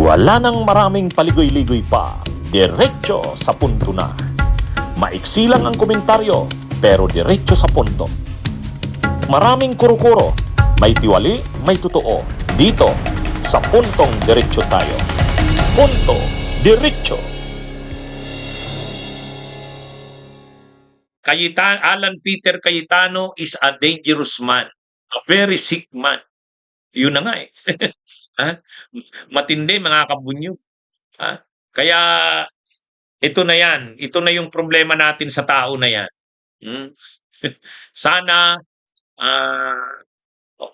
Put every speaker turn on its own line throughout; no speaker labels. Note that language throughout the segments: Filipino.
Wala nang maraming paligoy-ligoy pa, diretso sa punto na. Maiksi lang ang komentaryo, pero diretso sa punto. Maraming kuro-kuro, may tiwali, may totoo. Dito, sa puntong diretso tayo. Punto, diretso.
Alan Peter Cayetano is a dangerous man, a very sick man. Yun na nga eh. Ha? Matindi mga kabunyog. Ha? Kaya ito na yan. Ito na yung problema natin sa tao na yan. Sana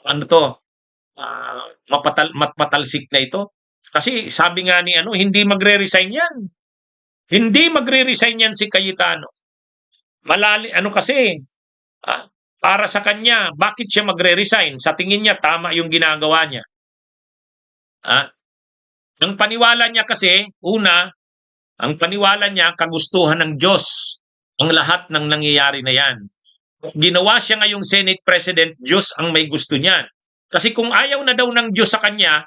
ano to? Mapatalsik na ito. Kasi sabi nga ni hindi magre-resign yan. Hindi magre-resign yan si Cayetano. Kasi para sa kanya, bakit siya magre-resign? Sa tingin niya, tama yung ginagawa niya. Ang paniwala niya kasi, ang paniwala niya, kagustuhan ng Diyos ang lahat ng nangyayari na yan. Ginawa siya ngayong Senate President, Diyos ang may gusto niyan. Kasi kung ayaw na daw ng Diyos sa kanya,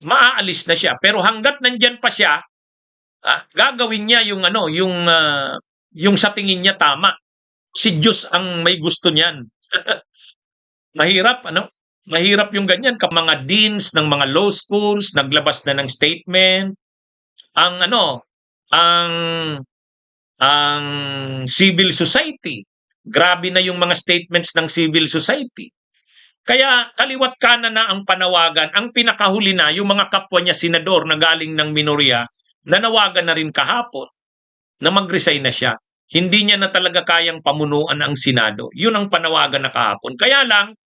maaalis na siya. Pero hanggat nandyan pa siya, gagawin niya yung sa tingin niya tama. Si Diyos ang may gusto niyan. Mahirap, Mahirap yung ganyan. Mga deans ng mga law schools, naglabas na ng statement. Ang civil society, grabe na yung mga statements ng civil society. Kaya kaliwat kanan na ang panawagan. Ang pinakahuli na, yung mga kapwa niya senador na galing ng minorya, nanawagan na rin kahapon na mag-resign na siya. Hindi niya na talaga kayang pamunuan ang Senado. Yun ang panawagan na kahapon. Kaya lang,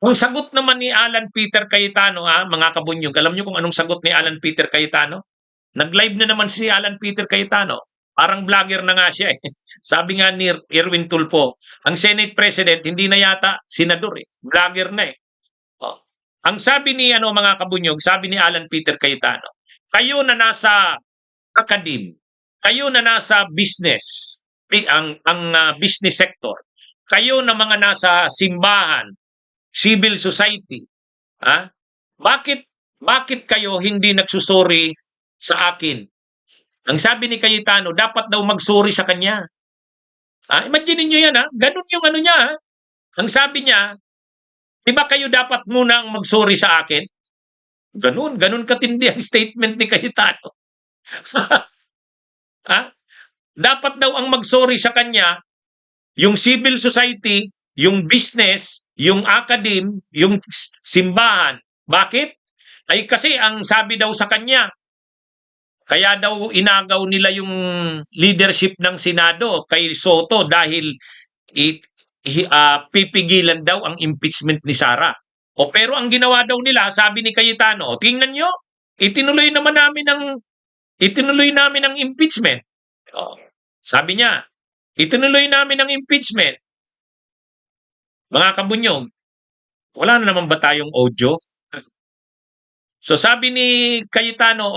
ang sagot naman ni Alan Peter Cayetano, mga kabunyog, alam niyo kung anong sagot ni Alan Peter Cayetano? Nag-live na naman si Alan Peter Cayetano. Parang vlogger na nga siya eh. Sabi nga ni Erwin Tulfo, ang Senate President hindi na yata senador eh. Vlogger na eh. Ang sabi ni mga kabunyog, sabi ni Alan Peter Cayetano, kayo na nasa academe, kayo na nasa business, ang business sector, kayo na mga nasa simbahan, civil society, bakit kayo hindi nagsusuri sa akin? Ang sabi ni Cayetano, dapat daw magsuri sa kanya. Imagine niyo yan, ganun yung niya. Ang sabi niya, di ba kayo dapat muna ang magsuri sa akin? Ganun katindi ang statement ni Cayetano. Dapat daw ang magsuri sa kanya, yung civil society, yung business, yung academe, yung simbahan. Bakit? Kasi ang sabi daw sa kanya, kaya daw inagaw nila yung leadership ng Senado kay Soto dahil pipigilan daw ang impeachment ni Sara. Pero ang ginawa daw nila, sabi ni Cayetano, tingnan nyo, itinuloy namin ang impeachment. Sabi niya, itinuloy namin ang impeachment. Mga kabunyog, wala na naman ba tayong audio? So sabi ni Cayetano,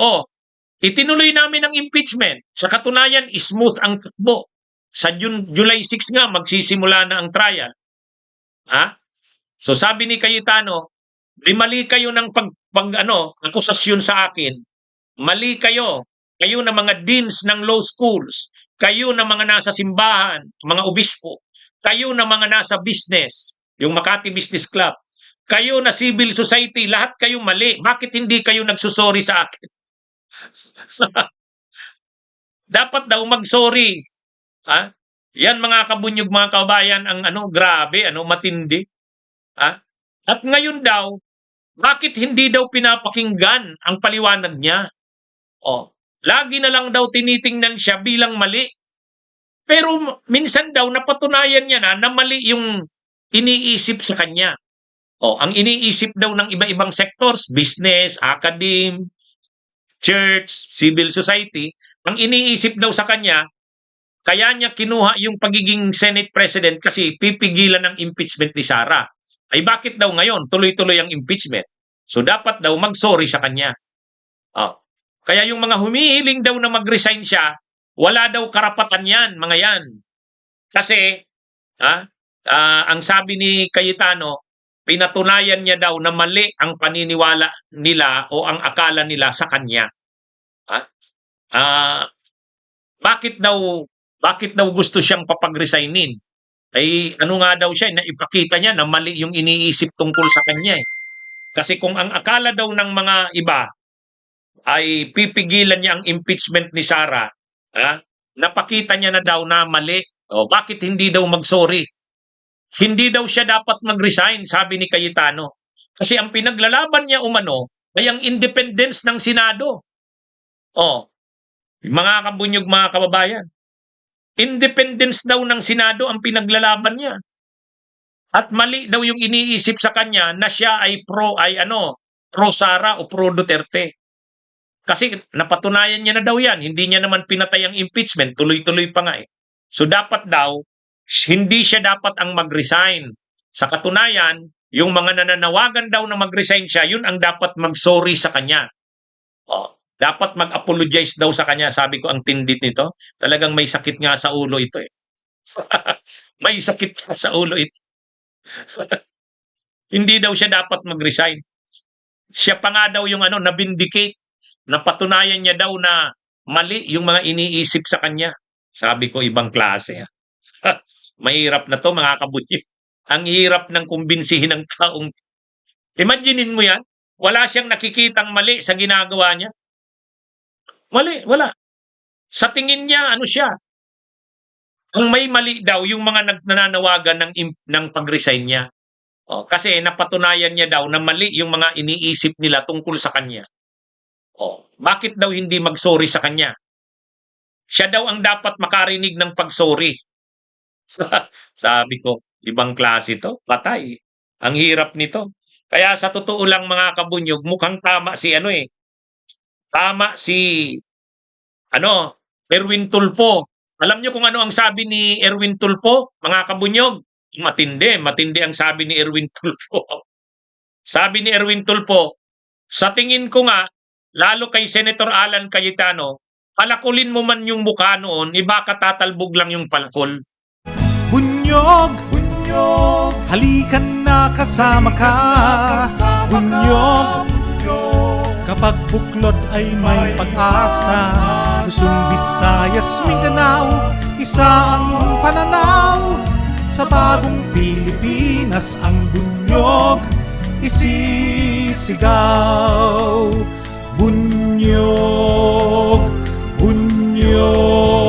itinuloy namin ang impeachment. Sa katunayan, smooth ang takbo. Sa July 6 nga, magsisimula na ang trial. So sabi ni Cayetano, di mali kayo ng akusasyon sa akin. Mali kayo. Kayo na mga deans ng law schools. Kayo na mga nasa simbahan, mga obispo. Kayo na mga nasa business, yung Makati Business Club. Kayo na civil society, lahat kayo mali. Bakit hindi kayo nagsusorry sa akin? Dapat daw mag-sorry. Yan mga kabunyog, mga kabayan, ang grabe, matindi. At ngayon daw, bakit hindi daw pinapakinggan ang paliwanag niya? Lagi na lang daw tinitingnan siya bilang mali. Pero minsan daw napatunayan niya na mali yung iniisip sa kanya. Ang iniisip daw ng iba-ibang sectors, business, academe, church, civil society, ang iniisip daw sa kanya, kaya niya kinuha yung pagiging Senate President kasi pipigilan ng impeachment ni Sara. Bakit daw ngayon tuloy-tuloy ang impeachment? So dapat daw mag-sorry sa kanya. Kaya yung mga humihiling daw na mag-resign siya, wala daw karapatan yan, mga yan. Kasi, ang sabi ni Cayetano, pinatunayan niya daw na mali ang paniniwala nila o ang akala nila sa kanya. Ah, ah, bakit daw gusto siyang papag-resignin? Ay ano nga daw siya, naipakita niya na mali yung iniisip tungkol sa kanya eh. Kasi kung ang akala daw ng mga iba ay pipigilan niya ang impeachment ni Sara, napakita niya na daw na mali. O bakit hindi daw mag-sorry? Hindi daw siya dapat mag-resign, sabi ni Cayetano. Kasi ang pinaglalaban niya umano ay ang independence ng Senado. O, mga kabunyog, mga kababayan. Independence daw ng Senado ang pinaglalaban niya. At mali daw yung iniisip sa kanya na siya ay pro Sara o pro Duterte. Kasi napatunayan niya na daw yan. Hindi niya naman pinatay ang impeachment. Tuloy-tuloy pa nga eh. So dapat daw, hindi siya dapat ang mag-resign. Sa katunayan, yung mga nananawagan daw na mag-resign siya, yun ang dapat mag-sorry sa kanya. Dapat mag-apologize daw sa kanya. Sabi ko, ang tindit nito. Talagang may sakit nga sa ulo ito eh. May sakit nga sa ulo ito. Hindi daw siya dapat mag-resign. Siya pa nga daw yung na-vindicate. Napatunayan niya daw na mali yung mga iniisip sa kanya. Sabi ko, ibang klase. Mahirap na to, mga kabunyi. Ang hirap ng kumbinsihin ng taong. Imaginein mo yan, wala siyang nakikitang mali sa ginagawa niya. Mali, wala. Sa tingin niya, siya? Ang may mali daw, yung mga nananawagan ng pag-resign niya. Kasi napatunayan niya daw na mali yung mga iniisip nila tungkol sa kanya. Bakit daw hindi mag-sorry sa kanya? Siya daw ang dapat makarinig ng pag-sorry. Sabi ko, ibang klase to, patay. Ang hirap nito. Kaya sa totoo lang, mga kabunyog, mukhang tama si Tama si Erwin Tulfo. Alam niyo kung ano ang sabi ni Erwin Tulfo, mga kabunyog? Matindi ang sabi ni Erwin Tulfo. Sabi ni Erwin Tulfo, sa tingin ko nga, lalo kay Senator Alan Cayetano, palakulin mo man yung mukha noon, baka tatalbog lang yung palkol.
Bunyog, bunyog, halikan na kasama ka. Bunyog, kapag buklod ay may pag-asa. Luzon, Visayas, Mindanao, isa ang pananaw. Sa bagong Pilipinas ang bunyog isisigaw. Bunyog, bunyog.